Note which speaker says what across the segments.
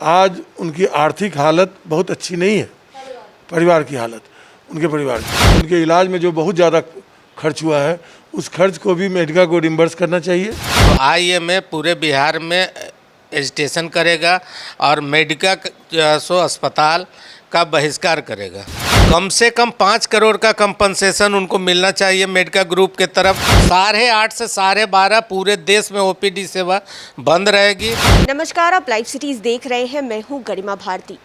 Speaker 1: आज उनकी आर्थिक हालत बहुत अच्छी नहीं है। परिवार की हालत, उनके परिवार की, उनके इलाज में जो बहुत ज़्यादा खर्च हुआ है उस खर्च को भी मेडिका को रिम्बर्स करना चाहिए।
Speaker 2: तो आईएमए पूरे बिहार में एजिटेशन करेगा और मेडिका सो अस्पताल का बहिष्कार करेगा। कम से कम 5 करोड़ का कंपनसेशन उनको मिलना चाहिए मेडिका ग्रुप के तरफ। 8:30 से 12:30 पूरे देश में ओपीडी सेवा बंद रहेगी।
Speaker 3: नमस्कार, आप लाइव सिटीज देख रहे हैं। मैं हूं गरिमा भारती।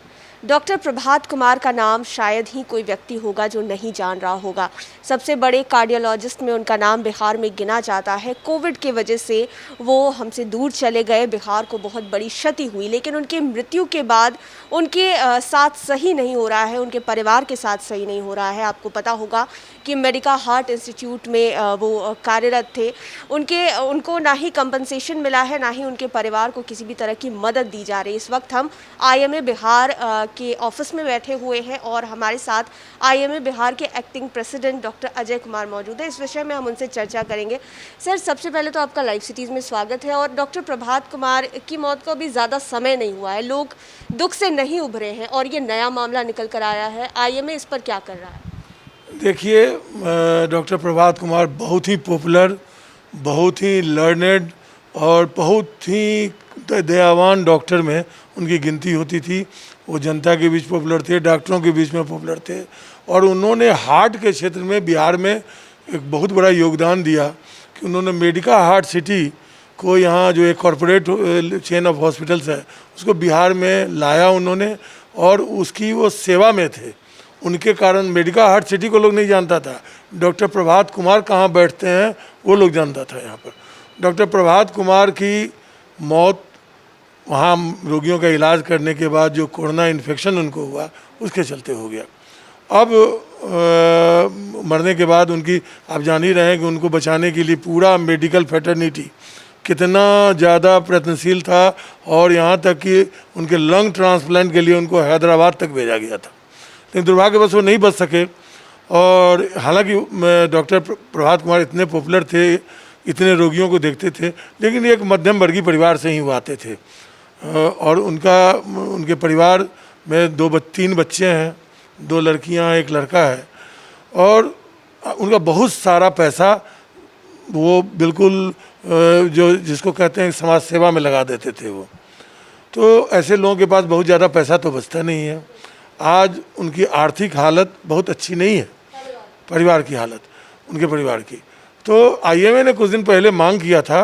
Speaker 3: डॉक्टर प्रभात कुमार का नाम शायद ही कोई व्यक्ति होगा जो नहीं जान रहा होगा। सबसे बड़े कार्डियोलॉजिस्ट में उनका नाम बिहार में गिना जाता है। कोविड की वजह से वो हमसे दूर चले गए, बिहार को बहुत बड़ी क्षति हुई, लेकिन उनकी मृत्यु के बाद उनके साथ सही नहीं हो रहा है, उनके परिवार के साथ सही नहीं हो रहा है। आपको पता होगा कि मेडिका हार्ट इंस्टीट्यूट में वो कार्यरत थे। उनको ना ही कंपनसेशन मिला है, ना ही उनके परिवार को किसी भी तरह की मदद दी जा रही है। इस वक्त हम आईएमए बिहार के ऑफिस में बैठे हुए हैं और हमारे साथ आईएमए बिहार के acting president doctor Ajay Kumar मौजूद है। इस विषय में हम उनसे चर्चा करेंगे। सर, सबसे पहले तो आपका लाइव सिटीज़ में स्वागत है। और डॉक्टर प्रभात कुमार की मौत को अभी ज़्यादा समय नहीं हुआ है, लोग दुख से नहीं उभरे हैं और ये नया मामला निकल कर आया है। आईएमए इस पर क्या कर रहा है?
Speaker 1: देखिए, डॉक्टर प्रभात कुमार बहुत ही पॉपुलर, बहुत ही लर्नेड और बहुत ही दयावान डॉक्टर में उनकी गिनती होती थी। वो जनता के बीच पॉपुलर थे, डॉक्टरों के बीच में पॉपुलर थे और उन्होंने हार्ट के क्षेत्र में बिहार में एक बहुत बड़ा योगदान दिया कि उन्होंने मेडिका हार्ट सिटी को, यहाँ जो एक कॉरपोरेट चेन ऑफ हॉस्पिटल्स है, उसको बिहार में लाया उन्होंने और उसकी वो सेवा में थे। उनके कारण मेडिका हार्ट सिटी को लोग नहीं जानता था। डॉक्टर प्रभात कुमार कहाँ बैठते हैं वो लोग जानता था यहाँ पर। डॉक्टर प्रभात कुमार की मौत वहाँ रोगियों का इलाज करने के बाद जो कोरोना इन्फेक्शन उनको हुआ उसके चलते हो गया। अब मरने के बाद उनकी, आप जान ही रहे हैं कि उनको बचाने के लिए पूरा मेडिकल फ्रेटर्निटी कितना ज़्यादा प्रयत्नशील था और यहाँ तक कि उनके लंग ट्रांसप्लांट के लिए उनको हैदराबाद तक भेजा गया था, लेकिन दुर्भाग्यवश वो नहीं बच सके। और हालांकि डॉक्टर प्रभात कुमार इतने पॉपुलर थे, इतने रोगियों को देखते थे, लेकिन एक मध्यम वर्गीय परिवार से ही वो आते थे और उनके परिवार में 3 बच्चे हैं, 2 लड़कियां, 1 लड़का है और उनका बहुत सारा पैसा वो बिल्कुल जो जिसको कहते हैं समाज सेवा में लगा देते थे वो। तो ऐसे लोगों के पास बहुत ज़्यादा पैसा तो बचता नहीं है। आज उनकी आर्थिक हालत बहुत अच्छी नहीं है, परिवार की हालत, उनके परिवार की। तो आईएमए ने कुछ दिन पहले मांग किया था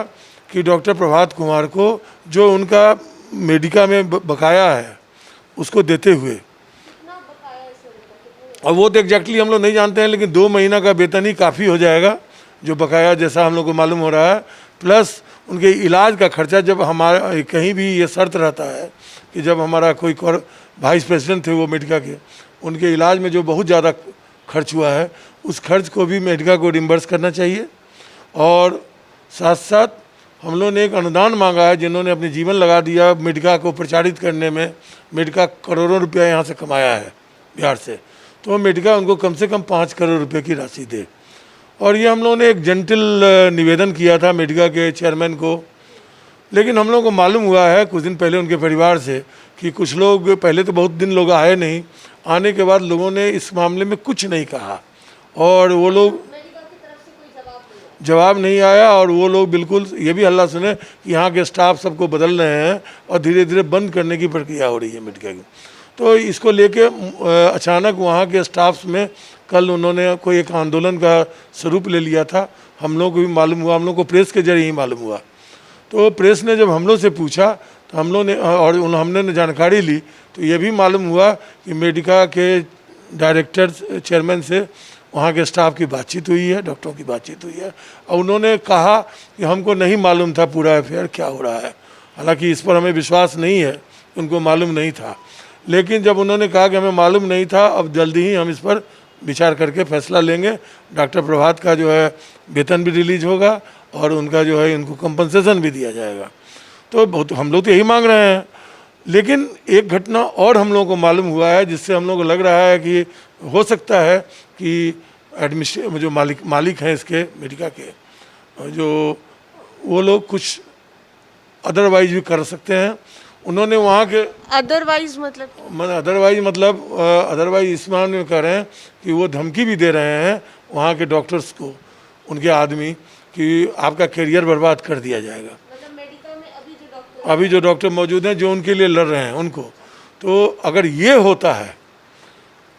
Speaker 1: कि डॉक्टर प्रभात कुमार को जो उनका मेडिका में बकाया है उसको देते हुए, और वो तो एग्जैक्टली हम लोग नहीं जानते हैं, लेकिन 2 महीना का वेतन ही काफ़ी हो जाएगा जो बकाया, जैसा हम लोग को मालूम हो रहा है, प्लस उनके इलाज का खर्चा। जब हमारा कहीं भी ये शर्त रहता है कि जब हमारा कोई वाइस प्रेसिडेंट थे वो मेडिका के, उनके इलाज में जो बहुत ज़्यादा खर्च हुआ है उस खर्च को भी मेडिका को रिम्बर्स करना चाहिए। और साथ साथ हम लोगों ने एक अनुदान मांगा है, जिन्होंने अपनी जीवन लगा दिया मेडिका को प्रचारित करने में। मेडिका करोड़ों रुपया यहाँ से कमाया है बिहार से, तो मेडिका उनको कम से कम 5 करोड़ रुपये की राशि दे। और ये हम लोगों ने एक जेंटल निवेदन किया था मेडिका के चेयरमैन को, लेकिन हम लोगों को मालूम हुआ है कुछ दिन पहले उनके परिवार से कि कुछ लोग, पहले तो बहुत दिन लोग आए नहीं, आने के बाद लोगों ने इस मामले में कुछ नहीं कहा और वो लोग जवाब नहीं आया और वो लोग बिल्कुल ये भी हल्ला सुने कि यहाँ के स्टाफ सबको बदल रहे हैं और धीरे धीरे बंद करने की प्रक्रिया हो रही है मेडिका की। तो इसको लेके अचानक वहाँ के स्टाफ्स में कल उन्होंने कोई एक आंदोलन का स्वरूप ले लिया था। हम लोग को भी मालूम हुआ, हम लोग को प्रेस के जरिए ही मालूम हुआ। तो प्रेस ने जब हम लोग से पूछा तो हम लोग ने और हमने जानकारी ली तो ये भी मालूम हुआ कि मेडिका के डायरेक्टर चेयरमैन से वहाँ के स्टाफ की बातचीत हुई है, डॉक्टरों की बातचीत हुई है और उन्होंने कहा कि हमको नहीं मालूम था पूरा अफेयर क्या हो रहा है। हालांकि इस पर हमें विश्वास नहीं है, उनको मालूम नहीं था, लेकिन जब उन्होंने कहा कि हमें मालूम नहीं था, अब जल्दी ही हम इस पर विचार करके फैसला लेंगे। डॉक्टर प्रभात का जो है वेतन भी रिलीज होगा और उनका जो है इनको कंपनसेशन भी दिया जाएगा। तो बहुत हम लोग तो यही मांग रहे हैं, लेकिन एक घटना और हम लोगों को मालूम हुआ है जिससे हम लोग को लग रहा है कि हो सकता है कि जो मालिक हैं इसके मेडिका के, जो वो लोग कुछ अदरवाइज भी कर सकते हैं। उन्होंने वहाँ के
Speaker 3: अदरवाइज मतलब
Speaker 1: अदरवाइज इस मामले में कह रहे हैं कि वो धमकी भी दे रहे हैं वहाँ के डॉक्टर्स को, उनके आदमी, कि आपका करियर बर्बाद कर दिया जाएगा।
Speaker 3: मेडिका में
Speaker 1: अभी जो डॉक्टर मौजूद हैं जो उनके लिए लड़ रहे हैं उनको, तो अगर ये होता है,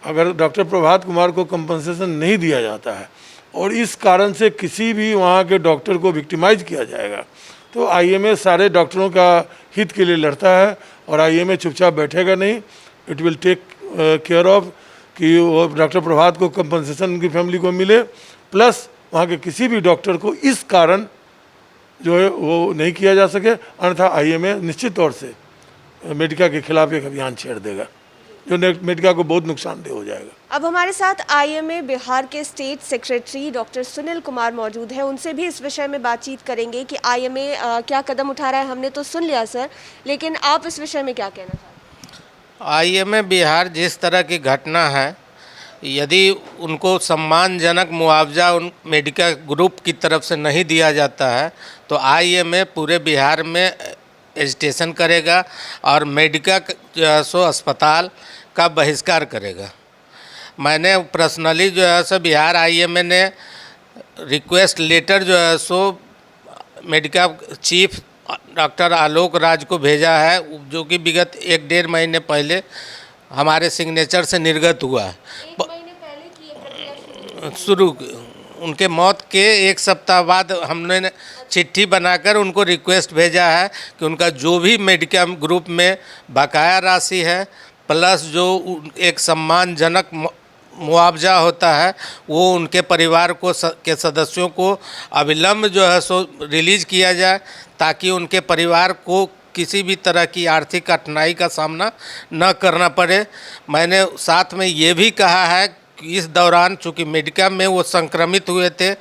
Speaker 1: अगर डॉक्टर प्रभात कुमार को कंपनसेशन नहीं दिया जाता है और इस कारण से किसी भी वहाँ के डॉक्टर को विक्टिमाइज किया जाएगा, तो आईएमए सारे डॉक्टरों का हित के लिए लड़ता है और आईएमए चुपचाप बैठेगा नहीं। It will take care of कि वो डॉक्टर प्रभात को कंपनसेशन उनकी फैमिली को मिले, प्लस वहाँ के किसी भी डॉक्टर को इस कारण जो है वो नहीं किया जा सके, अन्यथा आईएमए निश्चित तौर से मेडिका के खिलाफ एक अभियान छेड़ देगा जो मेडिका को बहुत नुकसानदेह हो जाएगा।
Speaker 3: अब हमारे साथ आईएमए बिहार के state secretary doctor Sunil Kumar मौजूद हैं, उनसे भी इस विषय में बातचीत करेंगे कि आईएमए क्या कदम उठा रहा है। हमने तो सुन लिया सर, लेकिन आप इस विषय में क्या कहना चाहते हैं?
Speaker 2: आईएमए बिहार जिस तरह की घटना है, यदि उनको सम्मानजनक मुआवजा उन मेडिका ग्रुप की तरफ से नहीं दिया जाता है तो आईएमए पूरे बिहार में एजिटेशन करेगा और मेडिका जो है सो अस्पताल का बहिष्कार करेगा। मैंने पर्सनली जो है सो बिहार आईएमए ने रिक्वेस्ट लेटर जो है सो Medica chief doctor Alok Raj को भेजा है, जो कि विगत 1-1.5 महीने पहले हमारे सिग्नेचर से निर्गत हुआ है। शुरू उनके मौत के 1 सप्ताह बाद हमने चिट्ठी बनाकर उनको रिक्वेस्ट भेजा है कि उनका जो भी मेडिका ग्रुप में बकाया राशि है प्लस जो एक सम्मानजनक मुआवजा होता है वो उनके परिवार को के सदस्यों को अविलंब जो है सो रिलीज़ किया जाए, ताकि उनके परिवार को किसी भी तरह की आर्थिक कठिनाई का सामना न करना पड़े। मैंने साथ में ये भी कहा है कि इस दौरान चूँकि मेडिका में वो संक्रमित हुए थे,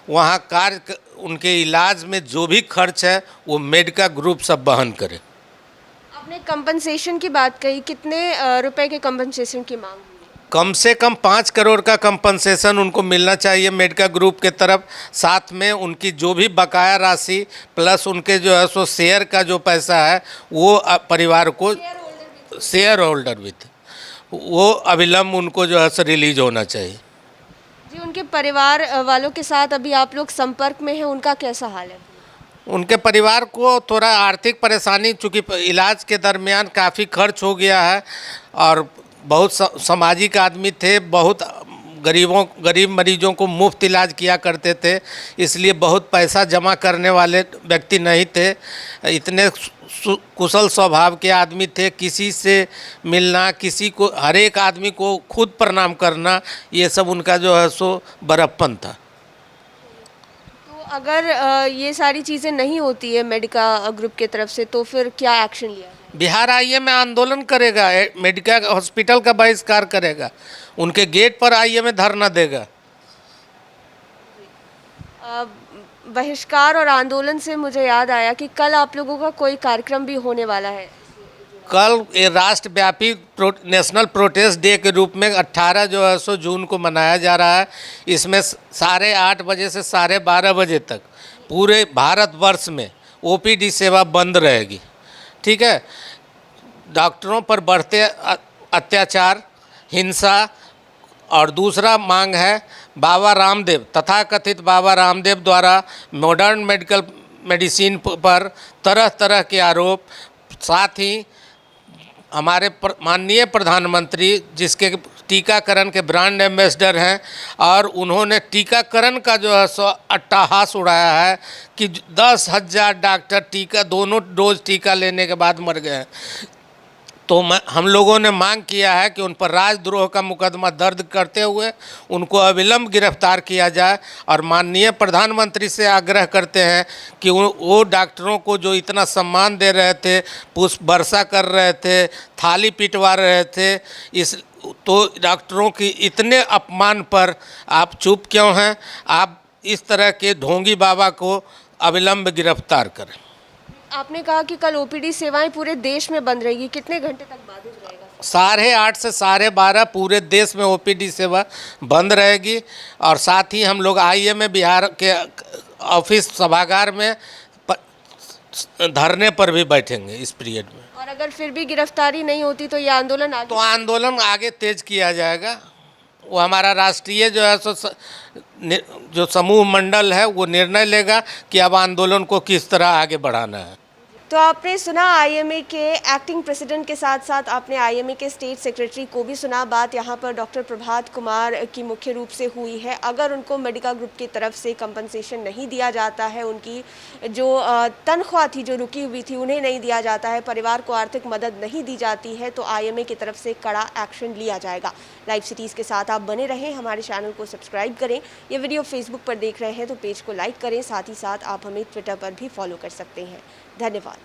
Speaker 2: वहाँ कार्य उनके इलाज में जो भी खर्च है वो मेडिका ग्रुप सब वहन करे।
Speaker 3: आपने कंपनसेशन की बात कही, कितने रुपए के कंपनसेशन की मांग?
Speaker 2: कम से कम 5 करोड़ का कंपनसेशन उनको मिलना चाहिए मेडिका ग्रुप के तरफ, साथ में उनकी जो भी बकाया राशि प्लस उनके जो है सो शेयर का जो पैसा है वो परिवार को शेयर होल्डर विथ वो अविलंब उनको जो है सो रिलीज होना चाहिए।
Speaker 3: जी, उनके परिवार वालों के साथ अभी आप लोग संपर्क में हैं, उनका कैसा हाल है?
Speaker 2: उनके परिवार को थोड़ा आर्थिक परेशानी, चूँकि इलाज के दरमियान काफ़ी खर्च हो गया है और बहुत सामाजिक आदमी थे, बहुत गरीब मरीजों को मुफ्त इलाज किया करते थे, इसलिए बहुत पैसा जमा करने वाले व्यक्ति नहीं थे। इतने कुशल स्वभाव के आदमी थे, किसी से मिलना, किसी को, हर एक आदमी को खुद प्रणाम करना, ये सब उनका जो है सो बड़प्पन था।
Speaker 3: तो अगर ये सारी चीज़ें नहीं होती है मेडिका ग्रुप की तरफ से, तो फिर क्या एक्शन लिया जाए?
Speaker 2: बिहार आईएमए आंदोलन करेगा, मेडिका हॉस्पिटल का बहिष्कार करेगा, उनके गेट पर आईएमए धरना देगा।
Speaker 3: बहिष्कार और आंदोलन से मुझे याद आया कि कल आप लोगों का कोई कार्यक्रम भी होने वाला है।
Speaker 2: कल ये राष्ट्रव्यापी नेशनल प्रोटेस्ट डे के रूप में 18 जो है सो जून को मनाया जा रहा है। इसमें 8:30 बजे से 12:30 बजे तक पूरे भारतवर्ष में ओपीडी सेवा बंद रहेगी। ठीक है, डॉक्टरों पर बढ़ते अत्याचार, हिंसा और दूसरा मांग है बाबा रामदेव, तथाकथित बाबा रामदेव द्वारा मॉडर्न मेडिसिन पर तरह तरह के आरोप, साथ ही हमारे माननीय प्रधानमंत्री जिसके टीकाकरण के ब्रांड एम्बेसडर हैं और उन्होंने टीकाकरण का जो है सो अट्टहास उड़ाया है कि 10,000 डॉक्टर दोनों डोज टीका लेने के बाद मर गए हैं। तो हम लोगों ने मांग किया है कि उन पर राजद्रोह का मुकदमा दर्ज करते हुए उनको अविलंब गिरफ्तार किया जाए और माननीय प्रधानमंत्री से आग्रह करते हैं कि वो डॉक्टरों को जो इतना सम्मान दे रहे थे, पुष्प वर्षा कर रहे थे, थाली पिटवा रहे थे, तो डॉक्टरों की इतने अपमान पर आप चुप क्यों हैं? आप इस तरह के ढोंगी बाबा को अविलंब गिरफ्तार करें।
Speaker 3: आपने कहा कि कल ओपीडी सेवाएं पूरे देश में बंद रहेगी, कितने घंटे तक बाधित रहेगा?
Speaker 2: 8:30 से 12:30 पूरे देश में ओपीडी सेवा बंद रहेगी और साथ ही हम लोग आईएमए बिहार के ऑफिस सभागार में धरने पर भी बैठेंगे इस पीरियड में।
Speaker 3: और अगर फिर भी गिरफ्तारी नहीं होती तो ये आंदोलन आगे
Speaker 2: तो आंदोलन आगे तेज किया जाएगा। वो हमारा राष्ट्रीय जो है सो जो समूह मंडल है वो निर्णय लेगा कि अब आंदोलन को किस तरह आगे बढ़ाना है।
Speaker 3: तो आपने सुना आईएमए के एक्टिंग प्रेसिडेंट के साथ साथ आपने आईएमए के स्टेट सेक्रेटरी को भी सुना। बात यहाँ पर डॉक्टर प्रभात कुमार की मुख्य रूप से हुई है। अगर उनको मेडिका ग्रुप की तरफ से कंपनसेशन नहीं दिया जाता है, उनकी जो तनख्वाह थी जो रुकी हुई थी उन्हें नहीं दिया जाता है, परिवार को आर्थिक मदद नहीं दी जाती है, तो आईएमए की तरफ से कड़ा एक्शन लिया जाएगा। लाइव सिटीज़ के साथ आप बने रहें, हमारे चैनल को सब्सक्राइब करें। ये वीडियो फेसबुक पर देख रहे हैं तो पेज को लाइक करें, साथ ही साथ आप हमें ट्विटर पर भी फॉलो कर सकते हैं। धन्यवाद।